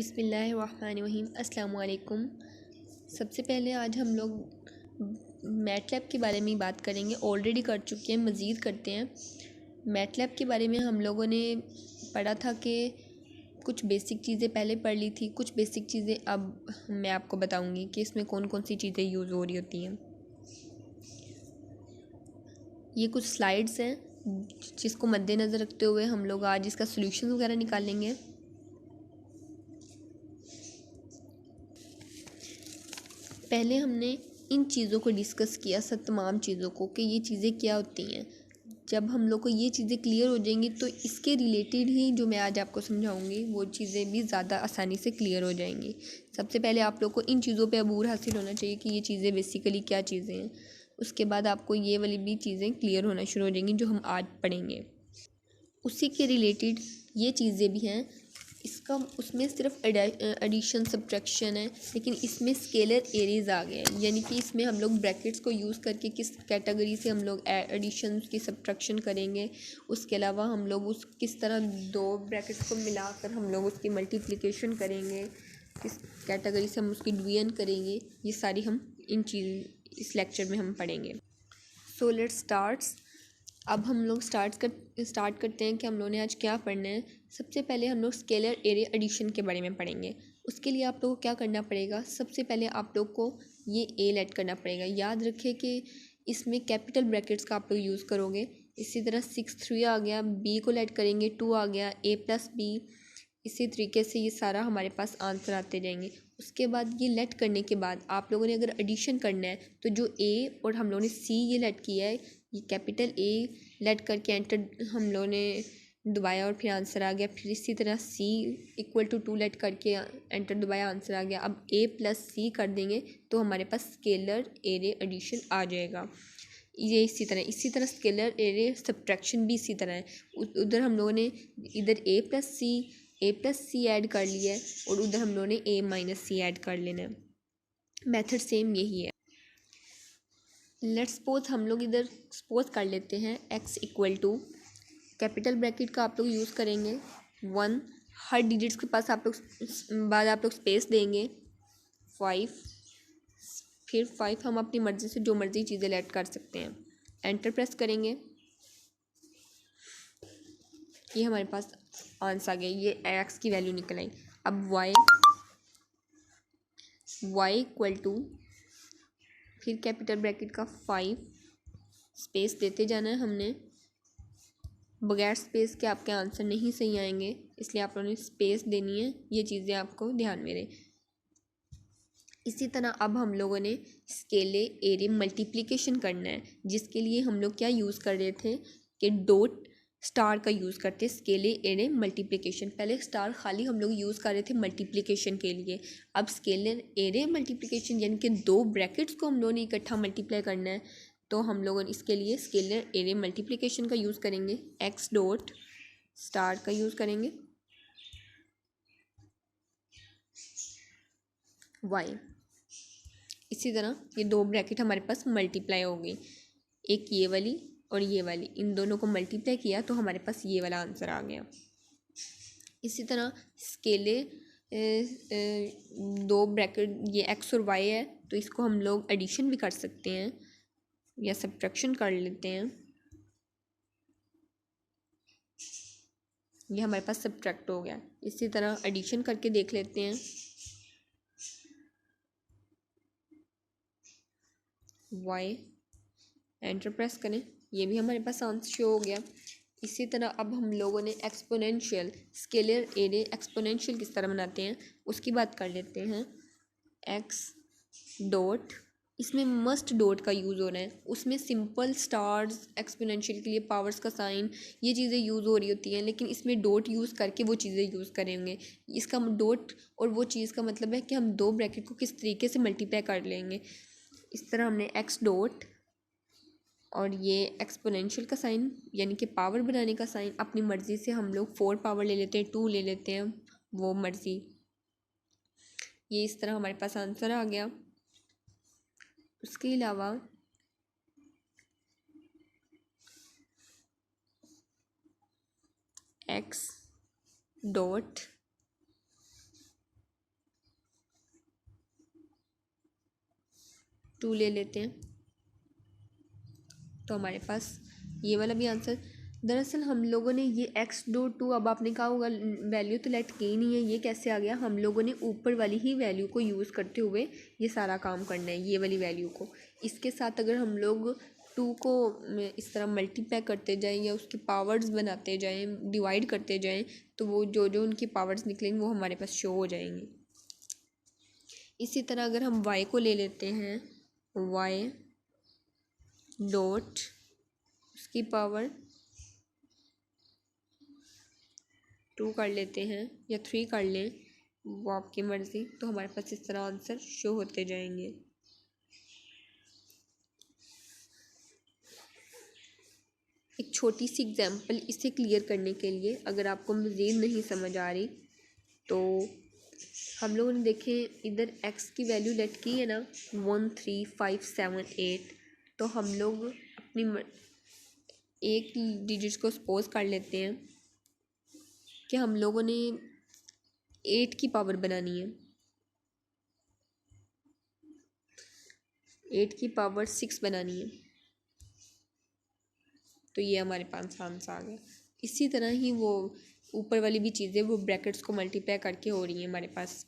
बिस्मिल्लाहिर्रहमानिर्रहीम अस्सलाम वालेकुम। सबसे पहले आज हम लोग मैटलैब के बारे में बात करेंगे। ऑलरेडी कर चुके हैं, मज़ीद करते हैं। मैटलैब के बारे में हम लोगों ने पढ़ा था कि कुछ बेसिक चीज़ें पहले पढ़ ली थी, कुछ बेसिक चीज़ें अब मैं आपको बताऊंगी कि इसमें कौन कौन सी चीज़ें यूज़ हो रही होती हैं। ये कुछ स्लाइड्स हैं जिसको मद्देनज़र रखते हुए हम लोग आज इसका सॉल्यूशन वगैरह निकालेंगे। पहले हमने इन चीज़ों को डिस्कस किया, सब तमाम चीज़ों को, कि ये चीज़ें क्या होती हैं। जब हम लोग को ये चीज़ें क्लियर हो जाएंगी तो इसके रिलेटेड ही जो मैं आज आपको समझाऊंगी वो चीज़ें भी ज़्यादा आसानी से क्लियर हो जाएंगी। सबसे पहले आप लोग को इन चीज़ों पे अबूर हासिल होना चाहिए कि ये चीज़ें बेसिकली क्या चीज़ें हैं। उसके बाद आपको ये वाली भी चीज़ें क्लियर होना शुरू हो जाएंगी जो हम आज पढ़ेंगे। उसी के रिलेटेड ये चीज़ें भी हैं। इसका उसमें सिर्फ एडिशन सब्ट्रैक्शन है, लेकिन इसमें स्केलर एरीज आ गए हैं। यानी कि इसमें हम लोग ब्रैकेट्स को यूज़ करके किस कैटेगरी से हम लोग एडिशन की सब्ट्रैक्शन करेंगे। उसके अलावा हम लोग उस किस तरह दो ब्रैकेट्स को मिलाकर हम लोग उसकी मल्टीप्लिकेशन करेंगे, किस कैटेगरी से हम उसकी डिवीजन करेंगे। ये सारी हम इस लेक्चर में हम पढ़ेंगे। So let's starts. अब हम लोग स्टार्ट करते हैं कि हम लोगों ने आज क्या पढ़ना है। सबसे पहले हम लोग स्केलर एरे एडिशन के बारे में पढ़ेंगे। उसके लिए आप लोगों को क्या करना पड़ेगा, सबसे पहले आप लोग को ये ए लेट करना पड़ेगा। याद रखें कि इसमें कैपिटल ब्रैकेट्स का आप लोग यूज़ करोगे। इसी तरह 6 3 आ गया, बी को लेट करेंगे 2 आ गया, ए प्लस बी। इसी तरीके से ये सारा हमारे पास आंसर आते जाएंगे। उसके बाद ये लेट करने के बाद आप लोगों ने अगर एडिशन करना है तो जो ए और हम लोगों ने सी ये लेट किया है, ये कैपिटल ए लेट करके एंटर हम लोगों ने दबाया और फिर आंसर आ गया। फिर इसी तरह सी इक्वल टू 2 लेट करके एंटर दबाया, आंसर आ गया। अब ए प्लस सी कर देंगे तो हमारे पास स्केलर एरे एडिशन आ जाएगा। ये इसी तरह स्केलर एरे सब्ट्रैक्शन भी इसी तरह है। उधर हम लोगों ने इधर ए प्लस सी ऐड कर लिया है और उधर हम लोगों ने ए माइनस सी ऐड कर लेना है। मेथड सेम यही है। लेट्स सपोज हम लोग इधर सपोज कर लेते हैं x equal to, capital bracket का आप लोग यूज़ करेंगे 1, हर डिजिट्स के पास आप लोग स्पेस देंगे 5, फिर 5 हम अपनी मर्ज़ी से जो मर्ज़ी चीज़ें ऐड कर सकते हैं। एंटर प्रेस करेंगे, ये हमारे पास आंसर आ गया, ये x की वैल्यू निकल आई। अब y इक्वल टू, फिर कैपिटल ब्रैकेट का 5, स्पेस देते जाना है हमने। बगैर स्पेस के आपके आंसर नहीं सही आएंगे, इसलिए आप लोगों ने स्पेस देनी है। ये चीज़ें आपको ध्यान में रहे। इसी तरह अब हम लोगों ने स्केले एरे मल्टीप्लिकेशन करना है, जिसके लिए हम लोग क्या यूज़ कर रहे थे कि डॉट स्टार का यूज़ करते स्केले एरे मल्टीप्लिकेशन। पहले स्टार खाली हम लोग यूज़ कर रहे थे मल्टीप्लिकेशन के लिए। अब स्केलर एरे मल्टीप्लिकेशन यानी कि दो ब्रैकेट्स को हम लोगों ने इकट्ठा मल्टीप्लाई करना है, तो हम लोग इसके लिए स्केलर एरे मल्टीप्लिकेशन का यूज़ करेंगे। एक्स डॉट स्टार का यूज़ करेंगे, वाई। इसी तरह ये दो ब्रैकेट हमारे पास मल्टीप्लाई हो गई, एक ये वाली और ये वाली, इन दोनों को मल्टीप्लाई किया तो हमारे पास ये वाला आंसर आ गया। इसी तरह स्केले दो ब्रैकेट ये एक्स और वाई है, तो इसको हम लोग एडिशन भी कर सकते हैं या सब्ट्रैक्शन कर लेते हैं। ये हमारे पास सब्ट्रैक्ट हो गया। इसी तरह एडिशन करके देख लेते हैं। वाई, एंटर प्रेस करें, ये भी हमारे पास आंसर शो हो गया। इसी तरह अब हम लोगों ने एक्सपोनेंशियल स्केलर एरे एक्सपोनेंशियल किस तरह बनाते हैं उसकी बात कर लेते हैं। एक्स डॉट, इसमें मस्ट डॉट का यूज़ हो रहा है। उसमें सिंपल स्टार्स एक्सपोनेंशियल के लिए पावर्स का साइन, ये चीज़ें यूज़ हो रही होती हैं, लेकिन इसमें डॉट यूज़ करके वो चीज़ें यूज़ करेंगे। इसका डॉट और वो चीज़ का मतलब है कि हम दो ब्रैकेट को किस तरीके से मल्टीप्लाई कर लेंगे। इस तरह हमने एक्स डॉट और ये एक्सपोनेंशियल का साइन यानी कि पावर बनाने का साइन, अपनी मर्ज़ी से हम लोग 4 पावर ले लेते हैं, 2 ले लेते हैं, वो मर्ज़ी। ये इस तरह हमारे पास आंसर आ गया। उसके अलावा एक्स डॉट 2 ले लेते हैं तो हमारे पास ये वाला भी आंसर। दरअसल हम लोगों ने ये x.2, अब आपने कहा होगा वैल्यू तो लेट की नहीं है, ये कैसे आ गया? हम लोगों ने ऊपर वाली ही वैल्यू को यूज़ करते हुए ये सारा काम करना है, ये वाली वैल्यू को इसके साथ अगर हम लोग 2 को इस तरह मल्टीप्लाई करते जाएं या उसके पावर्स बनाते जाएं, डिवाइड करते जाएं, तो वो जो जो उनकी पावर्स निकलेंगे वो हमारे पास शो हो जाएंगे। इसी तरह अगर हम y को ले लेते हैं, y डॉट उसकी पावर 2 कर लेते हैं या 3 कर लें, वो आपकी मर्ज़ी, तो हमारे पास इस तरह आंसर शो होते जाएंगे। एक छोटी सी एग्जांपल इसे क्लियर करने के लिए, अगर आपको मज़ीद नहीं समझ आ रही तो हम लोगों ने देखे इधर x की वैल्यू लेट की है ना 1 3 5 7 8, तो हम लोग अपनी एक डिजिट को सपोज कर लेते हैं कि हम लोगों ने 8 की पावर बनानी है, 8 की पावर 6 बनानी है, तो ये हमारे पास आंसर आ गया। इसी तरह ही वो ऊपर वाली भी चीज़ें वो ब्रैकेट्स को मल्टीप्लाई करके हो रही हैं हमारे पास।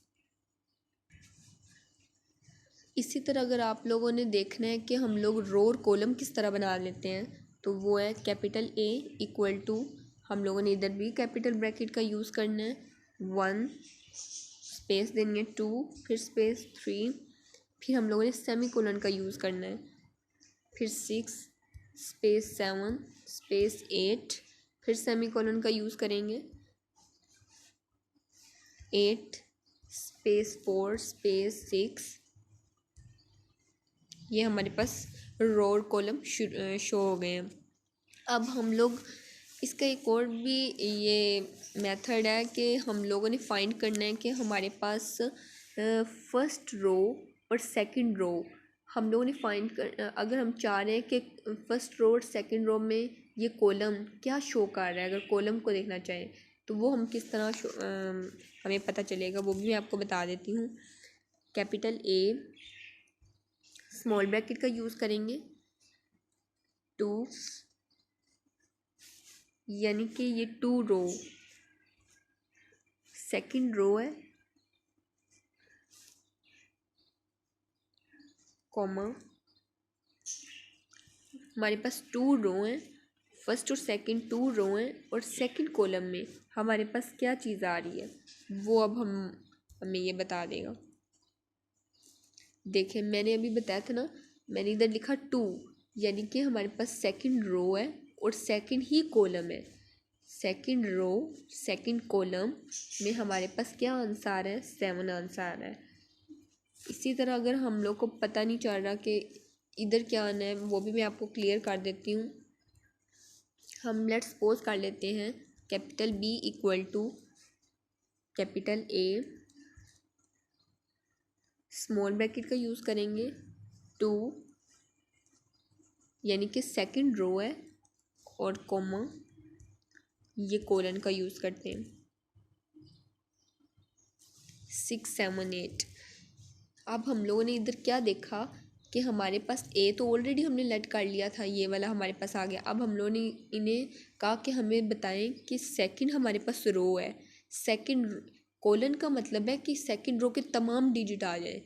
इसी तरह अगर आप लोगों ने देखना है कि हम लोग रो और कॉलम किस तरह बना लेते हैं, तो वो है कैपिटल A इक्वल टू, हम लोगों ने इधर भी कैपिटल ब्रैकेट का यूज़ करना है, 1 स्पेस देनी है 2 फिर स्पेस 3, फिर हम लोगों ने सेमी कोलन का यूज़ करना है, फिर 6 स्पेस 7 स्पेस 8, फिर सेमी कोलन का यूज़ करेंगे, 8 स्पेस 4 स्पेस 6, ये हमारे पास रो और कॉलम शो हो गए हैं। अब हम लोग इसका एक और भी ये मेथड है कि हम लोगों ने फाइंड करना है कि हमारे पास फर्स्ट रो और सेकंड रो हम लोगों ने फाइंड कर, अगर हम चाह रहे हैं कि फर्स्ट रो और सेकंड रो में ये कॉलम क्या शो कर रहा है, अगर कॉलम को देखना चाहें तो वो हम किस तरह हमें पता चलेगा, वो भी मैं आपको बता देती हूँ। कैपिटल A स्मॉल ब्रैकेट का यूज़ करेंगे 2, यानी कि ये 2 रो सेकंड रो है, कॉमा हमारे पास 2 रो हैं, फर्स्ट और सेकंड 2 रो हैं, और सेकंड कॉलम में हमारे पास क्या चीज़ आ रही है वो अब हमें ये बता देगा। देखें मैंने अभी बताया था ना, मैंने इधर लिखा 2, यानी कि हमारे पास सेकंड रो है और सेकंड ही कॉलम है, सेकंड रो सेकंड कॉलम में हमारे पास क्या आंसर है, 7 आंसर आ रहा है। इसी तरह अगर हम लोग को पता नहीं चल रहा कि इधर क्या आना है, वो भी मैं आपको क्लियर कर देती हूँ। हम लेट्स सपोज कर लेते हैं capital B equal to capital A small bracket का यूज़ करेंगे 2, यानी कि सेकंड रो है, और कॉमा ये कोलन का यूज़ करते हैं 6 7 8। अब हम लोगों ने इधर क्या देखा कि हमारे पास A तो ऑलरेडी हमने लेट कर लिया था, ये वाला हमारे पास आ गया। अब हम लोगों ने इन्हें कहा कि हमें बताएं कि सेकंड हमारे पास रो है, सेकंड कोलन का मतलब है कि सेकंड रो के तमाम डिजिट आ जाए,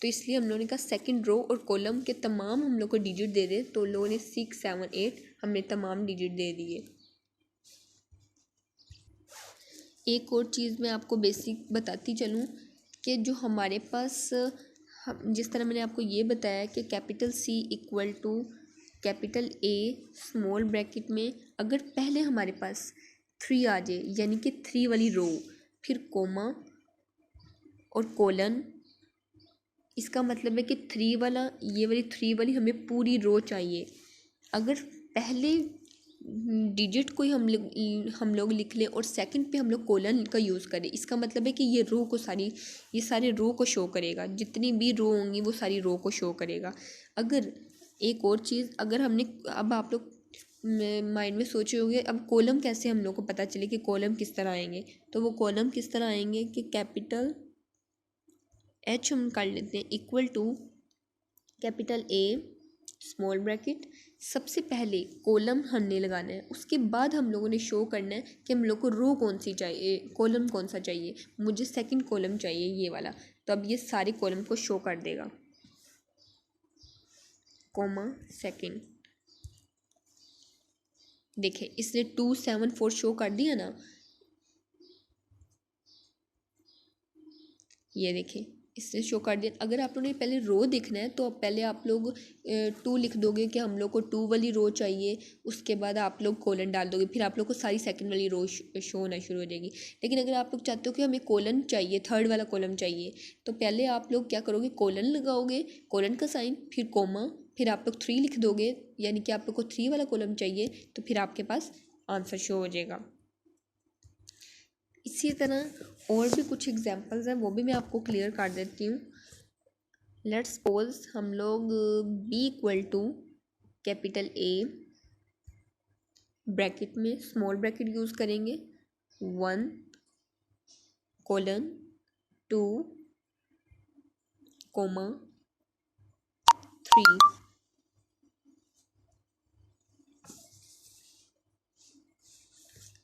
तो इसलिए हम लोगों ने कहा सेकंड रो और कॉलम के तमाम हम लोग को डिजिट दे दे, तो लोगों ने 6 7 8 हमने तमाम डिजिट दे दिए। एक और चीज़ मैं आपको बेसिक बताती चलूँ कि जो हमारे पास जिस तरह मैंने आपको ये बताया कि capital C equal to capital A small bracket में अगर पहले हमारे पास 3 आ जाए, यानी कि 3 वाली रो, फिर कोमा और कोलन, इसका मतलब है कि 3 वाला, ये वाली 3 वाली हमें पूरी रो चाहिए। अगर पहले डिजिट को ही हम लोग लिख लें और सेकंड पे हम लोग कोलन का यूज़ करें, इसका मतलब है कि ये रो को ये सारे रो को शो करेगा, जितनी भी रो होंगी वो सारी रो को शो करेगा। अगर एक और चीज़, अगर हमने, अब आप लोग माइंड में सोचे होंगे अब कॉलम कैसे हम लोग को पता चले कि कॉलम किस तरह आएंगे, तो वो कॉलम किस तरह आएंगे कि कैपिटल H हम कर लेते हैं equal to capital A small bracket, सबसे पहले कॉलम हमने लगाना है, उसके बाद हम लोगों ने शो करना है कि हम लोग को रो कौन सी चाहिए, कॉलम कौन सा चाहिए। मुझे सेकंड कॉलम चाहिए ये वाला, तो अब ये सारे कॉलम को शो कर देगा, कॉमा सेकंड। देखें इसने 2 7 4 शो कर दिया ना, ये देखें इसने शो कर दिया। अगर आप लोगों ने पहले रो देखना है तो पहले आप लोग 2 लिख दोगे कि हम लोग को 2 वाली रो चाहिए, उसके बाद आप लोग कोलन डाल दोगे, फिर आप लोग को सारी सेकंड वाली रो शो होना शुरू हो जाएगी। लेकिन अगर आप लोग चाहते हो कि हमें कोलन चाहिए, थर्ड वाला कॉलम चाहिए, तो पहले आप लोग क्या करोगे, कोलन लगाओगे, कोलन का साइन, फिर कोमा, फिर आप लोग 3 लिख दोगे, यानी कि आप लोग को 3 वाला कॉलम चाहिए, तो फिर आपके पास आंसर शो हो जाएगा। इसी तरह और भी कुछ एग्जांपल्स हैं, वो भी मैं आपको क्लियर कर देती हूँ। लेट्स सपोज हम लोग B equal to capital A bracket में स्मॉल ब्रैकेट यूज़ करेंगे, 1 कोलन 2 कोमा 3।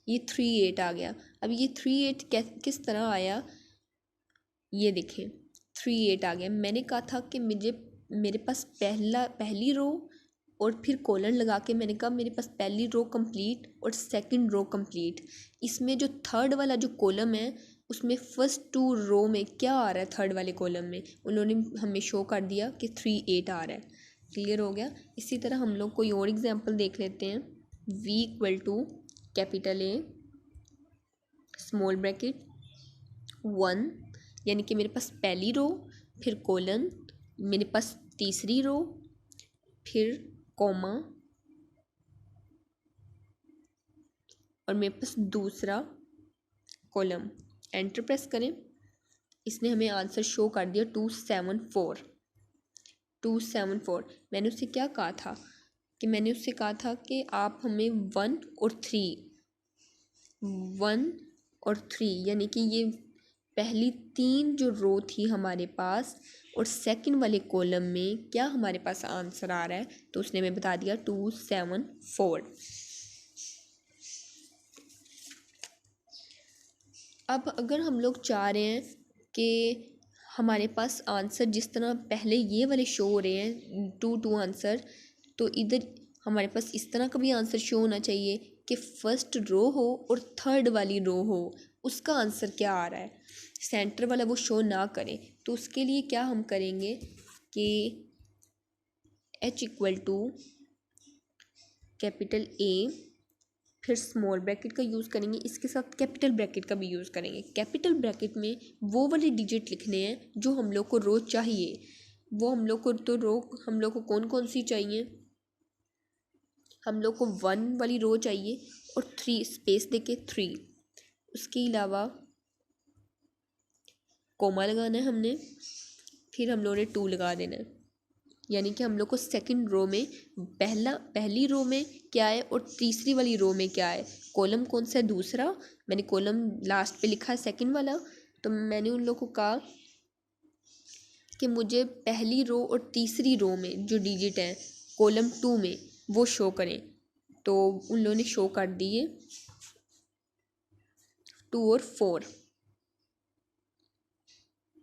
ये 3 8 आ गया। अब ये 3 8 किस तरह आया, ये देखें 3 8 आ गया। मैंने कहा था कि मेरे पास पहली रो और फिर कॉलन लगा के मैंने कहा मेरे पास पहली रो कंप्लीट और सेकंड रो कंप्लीट। इसमें जो थर्ड वाला जो कॉलम है उसमें फर्स्ट 2 रो में क्या आ रहा है, थर्ड वाले कॉलम में उन्होंने हमें शो कर दिया कि 3 8 आ रहा है। क्लियर हो गया। इसी तरह हम लोग कोई और एग्जांपल देख लेते हैं। v equal to capital A small bracket 1, यानी कि मेरे पास पहली रो, फिर कोलन, मेरे पास तीसरी रो, फिर कॉमा और मेरे पास दूसरा कॉलम। एंटर प्रेस करें, इसने हमें आंसर शो कर दिया 274। 274। मैंने उससे क्या कहा था कि मैंने उससे कहा था कि आप हमें 1 और 3 यानी कि ये पहली 3 जो रो थी हमारे पास और सेकंड वाले कॉलम में क्या हमारे पास आंसर आ रहा है, तो उसने हमें बता दिया 274। अब अगर हम लोग चाह रहे हैं कि हमारे पास आंसर जिस तरह पहले ये वाले शो हो रहे हैं 2 आंसर, तो इधर हमारे पास इस तरह का भी आंसर शो होना चाहिए कि फर्स्ट रो हो और थर्ड वाली रो हो, उसका आंसर क्या आ रहा है, सेंटर वाला वो शो ना करें। तो उसके लिए क्या हम करेंगे कि h equal to capital A फिर स्मॉल ब्रैकेट का यूज़ करेंगे, इसके साथ कैपिटल ब्रैकेट का भी यूज़ करेंगे। कैपिटल ब्रैकेट में वो वाले डिजिट लिखने हैं जो हम लोग को रो चाहिए। वो हम लोग को तो रो हम लोग को कौन कौन सी चाहिए, हम लोग को 1 वाली रो चाहिए और 3 स्पेस देके 3। उसके अलावा कोमा लगाना है हमने, फिर हम लोग ने 2 लगा देना है, यानी कि हम लोग को सेकंड रो में पहली रो में क्या है और तीसरी वाली रो में क्या है, कॉलम कौन सा है, दूसरा। मैंने कॉलम लास्ट पे लिखा है सेकंड वाला, तो मैंने उन लोगों को कहा कि मुझे पहली रो और तीसरी रो में जो डिजिट हैं कॉलम 2 में वो शो करें, तो उन लोगों ने शो कर दिए 2 और 4।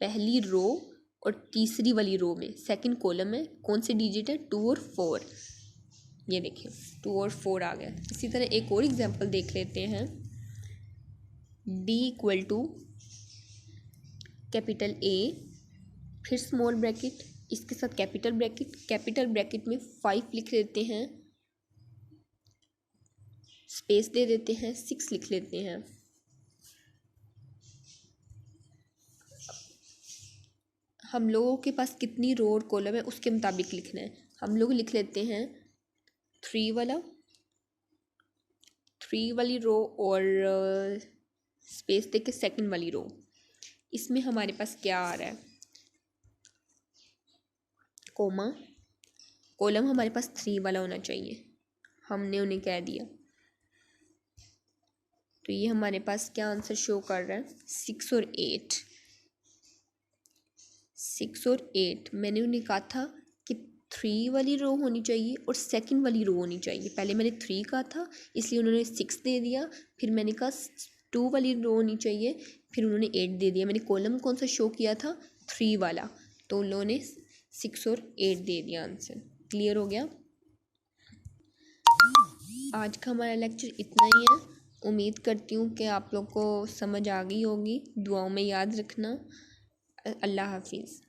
पहली रो और तीसरी वाली रो में सेकंड कॉलम में कौन से डिजिट है, 2 और 4। ये देखिए 2 और 4 आ गया। इसी तरह एक और एग्जांपल देख लेते हैं। d equal to capital A फिर स्मॉल ब्रैकेट, इसके साथ कैपिटल ब्रैकेट में 5 लिख लेते हैं, स्पेस दे देते हैं, 6 लिख लेते हैं। हम लोगों के पास कितनी रो और कॉलम है उसके मुताबिक लिखना है। हम लोग लिख लेते हैं 3 वाली रो और स्पेस दे के सेकेंड वाली रो। इसमें हमारे पास क्या आ रहा है, कोमा, कॉलम हमारे पास 3 वाला होना चाहिए, हमने उन्हें कह दिया। तो ये हमारे पास क्या आंसर शो कर रहा है, 6 और 8। 6 और 8 मैंने उन्हें कहा था कि 3 वाली रो होनी चाहिए और सेकंड वाली रो होनी चाहिए। पहले मैंने 3 कहा था इसलिए उन्होंने 6 दे दिया, फिर मैंने कहा 2 वाली रो होनी चाहिए, फिर उन्होंने 8 दे दिया। मैंने कॉलम कौन सा शो किया था, 3 वाला, तो उन लोगों ने 6 और 8 दे दिया आंसर। क्लियर हो गया। आज का हमारा लेक्चर इतना ही है। उम्मीद करती हूँ कि आप लोग को समझ आ गई होगी। दुआओं में याद रखना। अल्लाह हाफिज़।